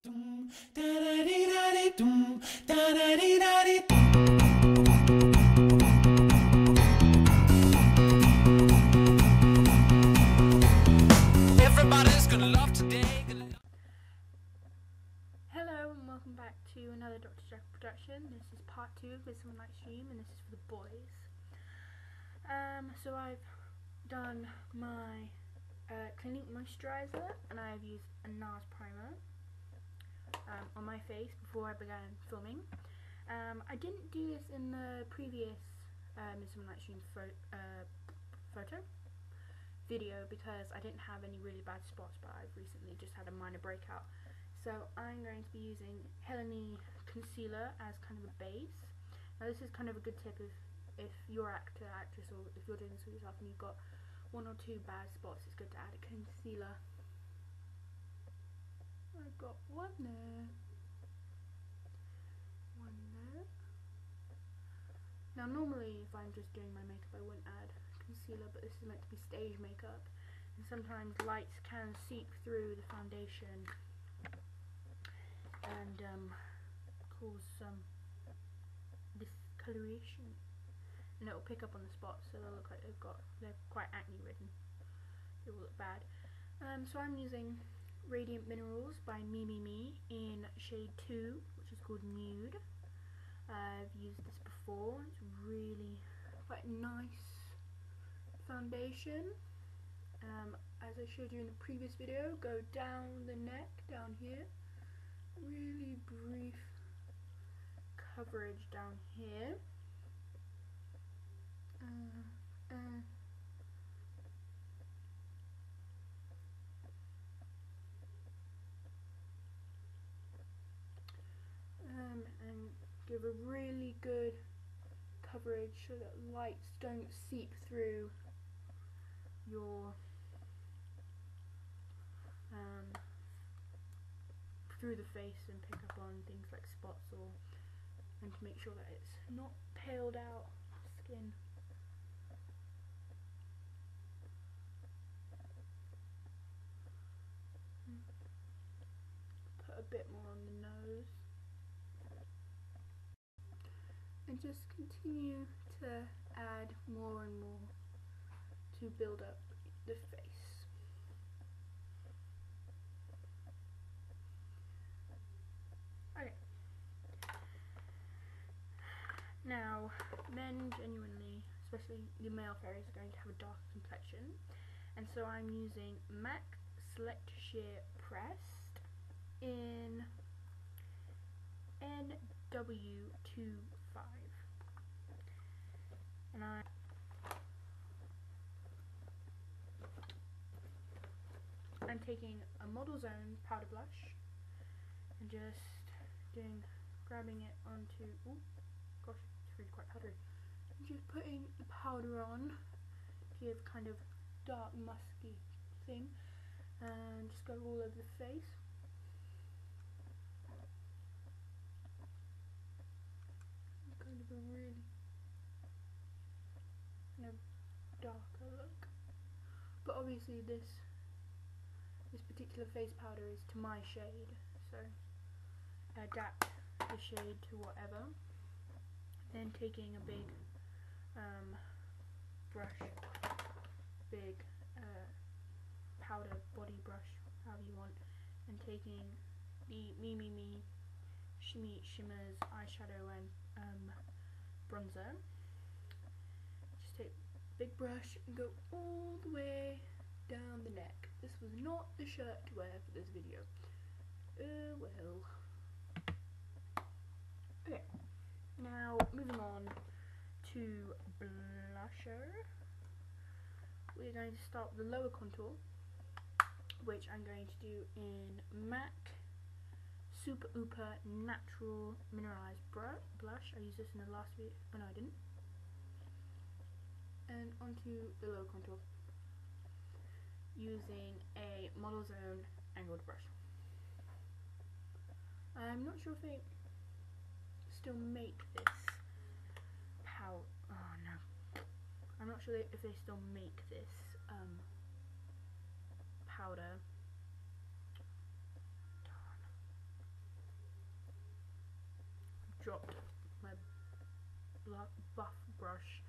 Everybody's gonna love today. Hello and welcome back to another Dr Jekyl Production. This is part 2 of this night stream, and this is for the boys. So I've done my Clinique moisturizer, and I've used a NARS primer on my face before I began filming. I didn't do this in the previous Midsummer Night Stream video because I didn't have any really bad spots, but I've recently just had a minor breakout. So I'm going to be using Helene concealer as kind of a base. Now this is kind of a good tip if you're actor, actress, or if you're doing this for yourself and you've got 1 or 2 bad spots, it's good to add a concealer. I've got one there. One there. Now normally if I'm just doing my makeup I wouldn't add concealer, but this is meant to be stage makeup, and sometimes lights can seep through the foundation and cause some discoloration, and it will pick up on the spots, so they'll look like they're quite acne ridden. It will look bad. So I'm using Radiant Minerals by Me in shade 2, which is called Nude. I've used this before. It's really quite nice foundation. As I showed you in the previous video, go down the neck, down here. Really brief coverage down here. And give a really good coverage so that lights don't seep through your through the face and pick up on things like spots, and to make sure that it's not paled out skin. Put a bit more on the nose and just continue to add more and more to build up the face. Okay. Now, men genuinely, especially the male fairies, are going to have a darker complexion, and so I'm using MAC Select Sheer Pressed in NW25, and I'm taking a Model Zone powder blush and just grabbing it onto, oh gosh, it's really quite powdery, and just putting the powder on to give kind of dark musky thing, and just go all over the face. Kind of a really darker look, but obviously this particular face powder is to my shade, so adapt the shade to whatever. Then taking a big brush, big powder body brush, however you want, and taking the Me Shimmy Shimmers eyeshadow and bronzer. Just take a big brush and go all the way down the neck. This was not the shirt to wear for this video. Well. Okay, now moving on to blusher. We're going to start with the lower contour, which I'm going to do in MAC Super Ooper Natural Mineralized Blush. I used this in the last video. Oh no, I didn't. And onto the lower contour using a Model Zone angled brush. I'm not sure if they still make this powder. Oh no, I'm not sure if they still make this powder. Darn. dropped my buff brush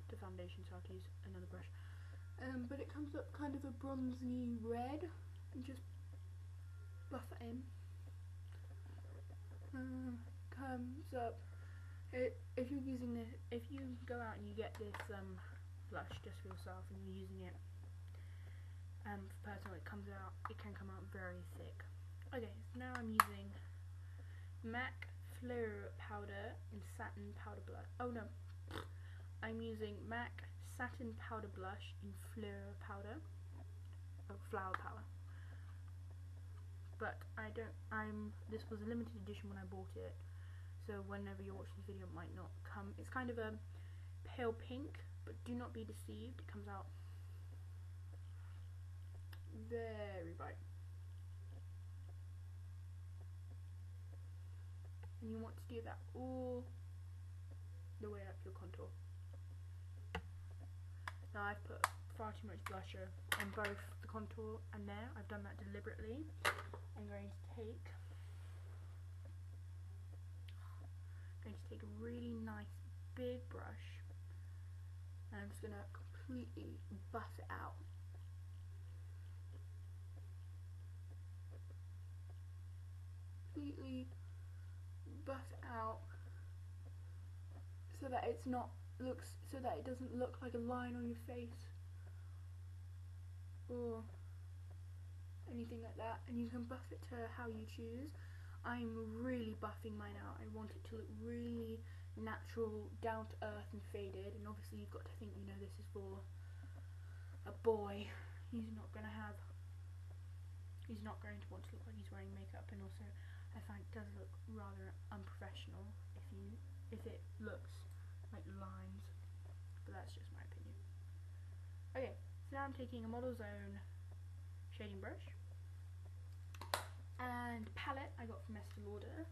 to foundation, so I have to use another brush. But it comes up kind of a bronzy red, and just buff it in. Comes up. If you're using this, if you go out and you get this blush just for yourself and you're using it for personal, it can come out very thick. Okay, so now I'm using MAC Fleur powder and satin powder blush. Oh no, I'm using MAC satin powder blush in Fleur powder, flower powder. But this was a limited edition when I bought it, so whenever you're watching this video it might not come. It's kind of a pale pink, but do not be deceived, it comes out very bright. And you want to do that all the way up your contour. Now I've put far too much blusher on both the contour and there. I've done that deliberately. I'm going to take a really nice big brush, and I'm just going to completely buff it out. Completely buff it out so that it doesn't look like a line on your face or anything like that, and you can buff it to how you choose. I'm really buffing mine out. I want it to look really natural, down to earth and faded, and obviously you've got to think, you know, this is for a boy. He's not going to want to look like he's wearing makeup, and also I find it does look rather unprofessional if it looks like lines, but that's just my opinion. Okay, so now I'm taking a Model's Own shading brush and palette I got from Estee Lauder.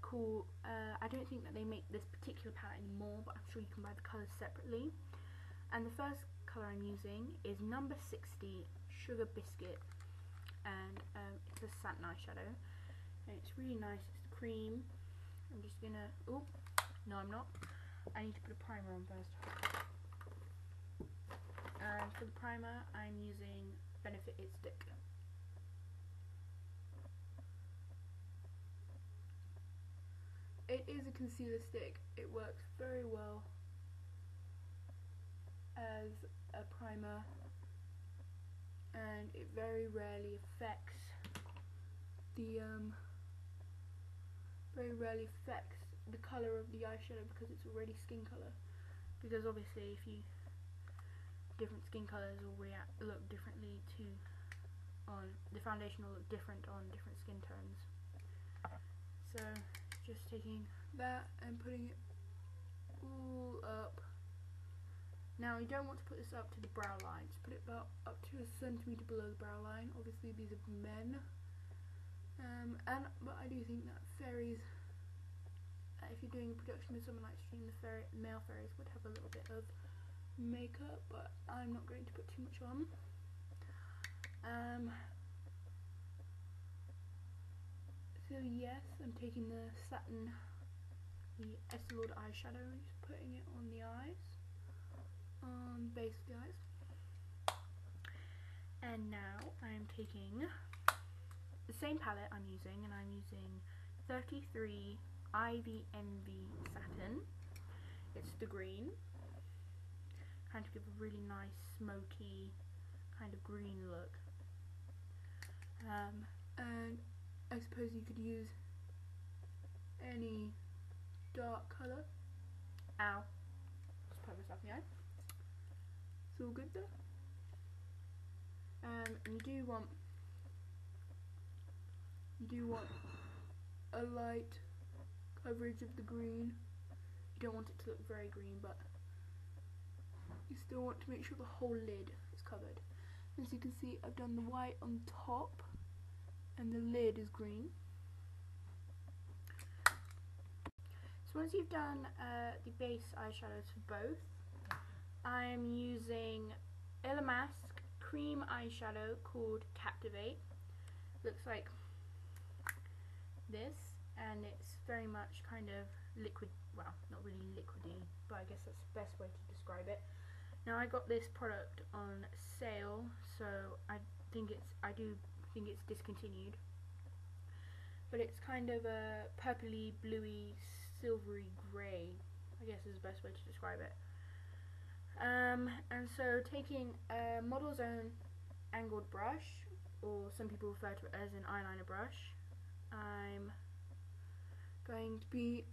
Cool. I don't think that they make this particular palette anymore, but I'm sure you can buy the colours separately. And the first colour I'm using is number 60 Sugar Biscuit, and it's a satin eyeshadow, and it's really nice. It's cream. I'm just gonna, oh no I'm not, I need to put a primer on first. And for the primer I'm using Benefit It Stick. It is a concealer stick. It works very well as a primer, and it very rarely affects the colour of the eyeshadow, because it's already skin colour. Because obviously different skin colours will look differently the foundation will look different on different skin tones. So just taking that and putting it all up. Now you don't want to put this up to the brow line, just put it about up to a centimetre below the brow line. Obviously these are men, but I do think that fairies, if you're doing a production with someone like Stream, the male fairies would have a little bit of makeup, but I'm not going to put too much on. So yes, I'm taking the Estee Lauder eyeshadow and just putting it on the eyes, on base of the eyes. And now I'm taking the same palette I'm using, and I'm using 33 Ivy Envy Satin. It's the green, kind of give a really nice smoky kind of green look. And I suppose you could use any dark colour. Ow. Just put myself in the eye. It's all good though. And you do want a light coverage of the green. You don't want it to look very green, but you still want to make sure the whole lid is covered. As you can see, I've done the white on top and the lid is green. So once you've done the base eyeshadows for both, I'm using Illamasqua cream eyeshadow called Captivate. Looks like this, and it's very much kind of liquid, well, not really liquidy, but I guess that's the best way to describe it. Now I got this product on sale, so I do think it's discontinued, but it's kind of a purpley, bluey, silvery grey, I guess is the best way to describe it. And so taking a Model's Own angled brush, or some people refer to it as an eyeliner brush, I'm going to be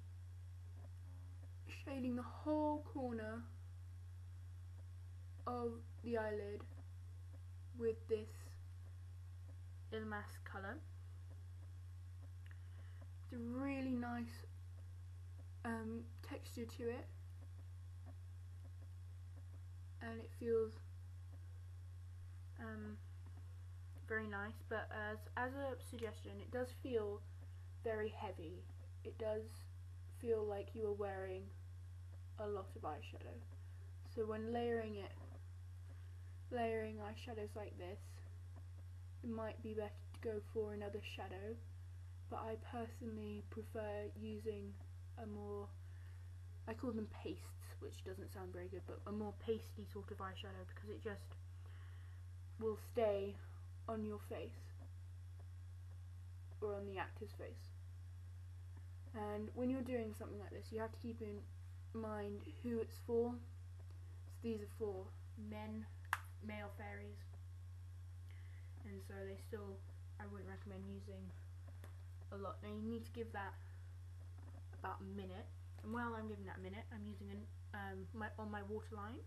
shading the whole corner of the eyelid with this Ilmask colour. It's a really nice texture to it, and it feels very nice, but as a suggestion, it does feel very heavy. It does feel like you are wearing a lot of eyeshadow. So when layering eyeshadows like this, it might be better to go for another shadow, but I personally prefer using a more, I call them pastes, which doesn't sound very good, but a more pasty sort of eyeshadow, because it just will stay on your face, or on the actor's face. And when you're doing something like this, you have to keep in mind who it's for. So these are for male fairies, and so they still, I wouldn't recommend using a lot. Now you need to give that about a minute, and while I'm giving that a minute, I'm using on my waterline,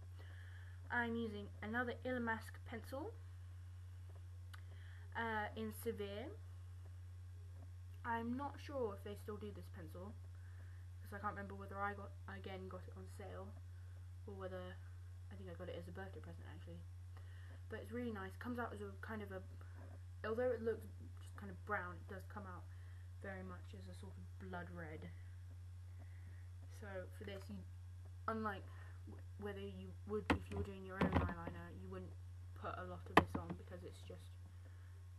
I'm using another Ilmask pencil in Severe. I'm not sure if they still do this pencil, because I can't remember whether I got it on sale, or whether, I think I got it as a birthday present actually. But it's really nice. It comes out as a kind of a, although it looks just kind of brown, it does come out very much as a sort of blood red. So for this, unlike whether you would, if you were doing your own eyeliner, you wouldn't put a lot of this on, because it's just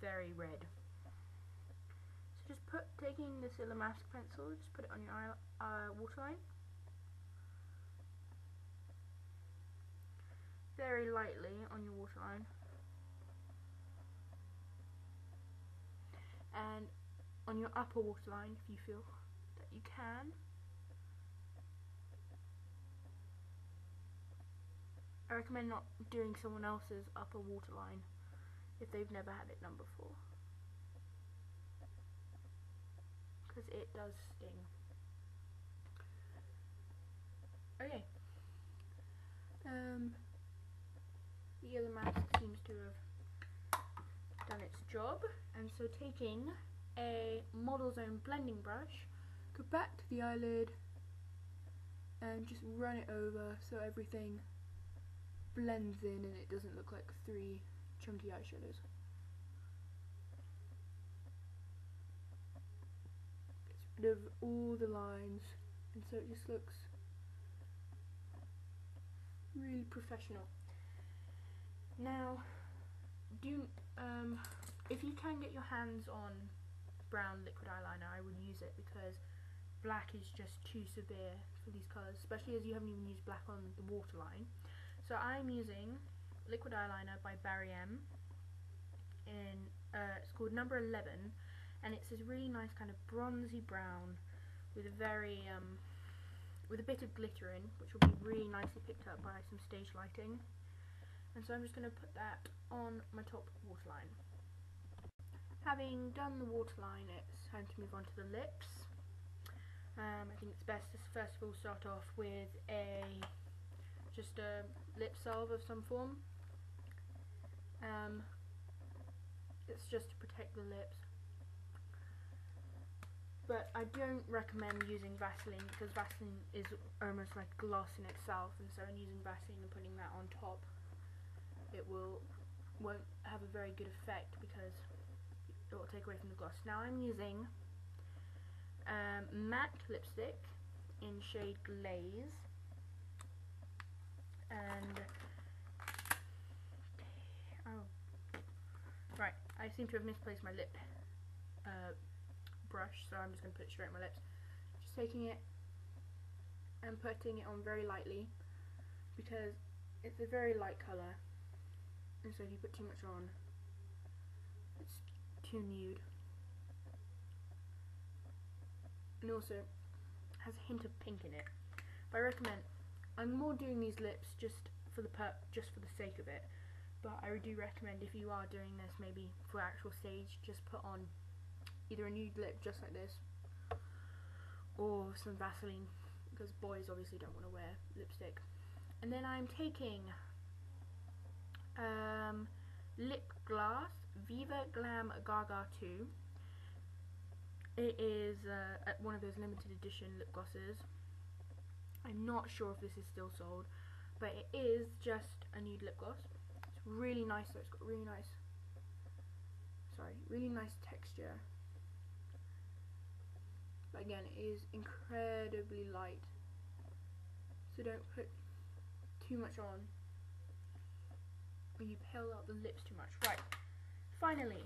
very red. So just taking this Ilmask pencil, just put it on your waterline, very lightly on your waterline, and on your upper waterline if you feel that you can. I recommend not doing someone else's upper waterline if they've never had it done before, because it does sting. Okay. The Ilmask seems to have done its job, and so taking a Model's Own blending brush, go back to the eyelid and just run it over so everything blends in and it doesn't look like three chunky eyeshadows. Gets rid of all the lines, and so it just looks really professional. Now, if you can get your hands on brown liquid eyeliner, I would use it, because black is just too severe for these colours, especially as you haven't even used black on the waterline. So I'm using liquid eyeliner by Barry M. It's called number 11, and it's this really nice kind of bronzy brown with a very with a bit of glitter in, which will be really nicely picked up by some stage lighting. And so I'm just going to put that on my top waterline. Having done the waterline, it's time to move on to the lips. I think it's best to first of all start off with just a lip salve of some form. It's just to protect the lips, but I don't recommend using Vaseline, because Vaseline is almost like gloss in itself, and so in using Vaseline and putting that on top, it won't have a very good effect, because it will take away from the gloss. Now I'm using matte lipstick in shade Glaze, and right, I seem to have misplaced my lip brush. brush, so I'm just going to put it straight on my lips. Just taking it and putting it on very lightly, because it's a very light colour, and so if you put too much on, it's too nude. And also has a hint of pink in it. But I recommend, I'm more doing these lips just for the sake of it, but I do recommend, if you are doing this maybe for actual stage, just put on either a nude lip just like this, or some Vaseline, because boys obviously don't want to wear lipstick. And then I'm taking lip gloss, Viva Glam Gaga 2. It is one of those limited edition lip glosses. I'm not sure if this is still sold, but it is just a nude lip gloss. It's really nice though, it's got really nice texture. But again, it is incredibly light, so don't put too much on, or you pale out the lips too much. Right, finally,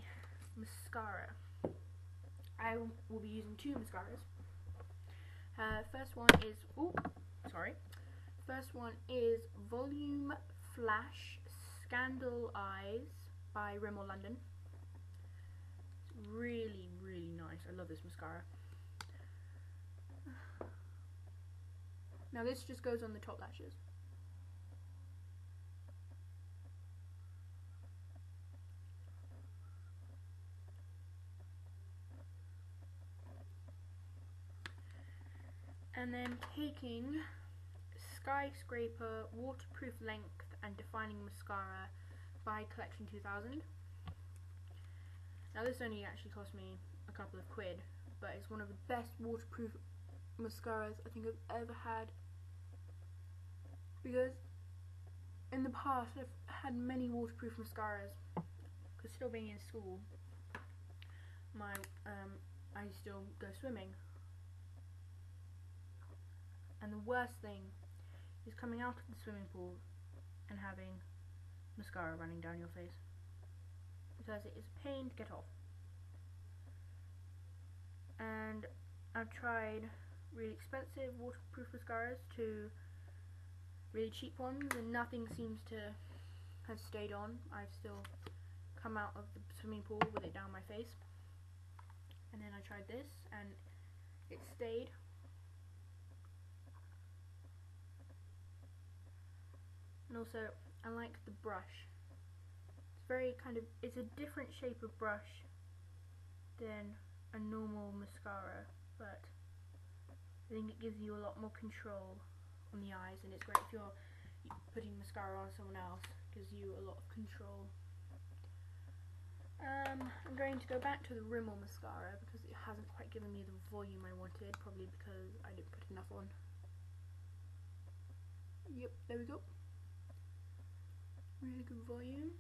mascara. I will be using two mascaras. First one is Volume Flash Scandal Eyes by Rimmel London. It's really, really nice. I love this mascara. Now this just goes on the top lashes. And then taking Skyscraper Waterproof Length and Defining Mascara by Collection 2000. Now this only actually cost me a couple of quid, but it's one of the best waterproof mascaras I think I've ever had, because in the past I've had many waterproof mascaras, because still being in school, I still go swimming. And the worst thing is coming out of the swimming pool and having mascara running down your face, because it is a pain to get off. And I've tried really expensive waterproof mascaras to really cheap ones, and nothing seems to have stayed on. I've still come out of the swimming pool with it down my face. And then I tried this and it stayed. And also, I like the brush. It's very it's a different shape of brush than a normal mascara, but I think it gives you a lot more control on the eyes, and it's great if you're putting mascara on someone else. It gives you a lot of control. I'm going to go back to the Rimmel mascara because it hasn't quite given me the volume I wanted, probably because I didn't put enough on. Yep, there we go. Really good volume.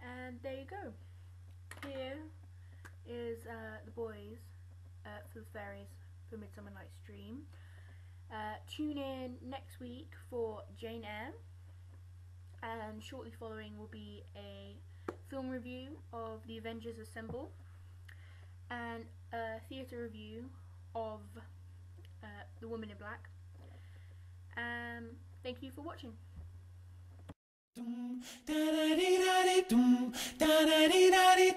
And there you go. Here is the boys for the fairies for Midsummer Night's Dream. Tune in next week for Jane Eyre, and shortly following will be a film review of The Avengers Assemble and a theatre review of The Woman in Black. Thank you for watching. Dum da da dee da dee dum da da dee da dee.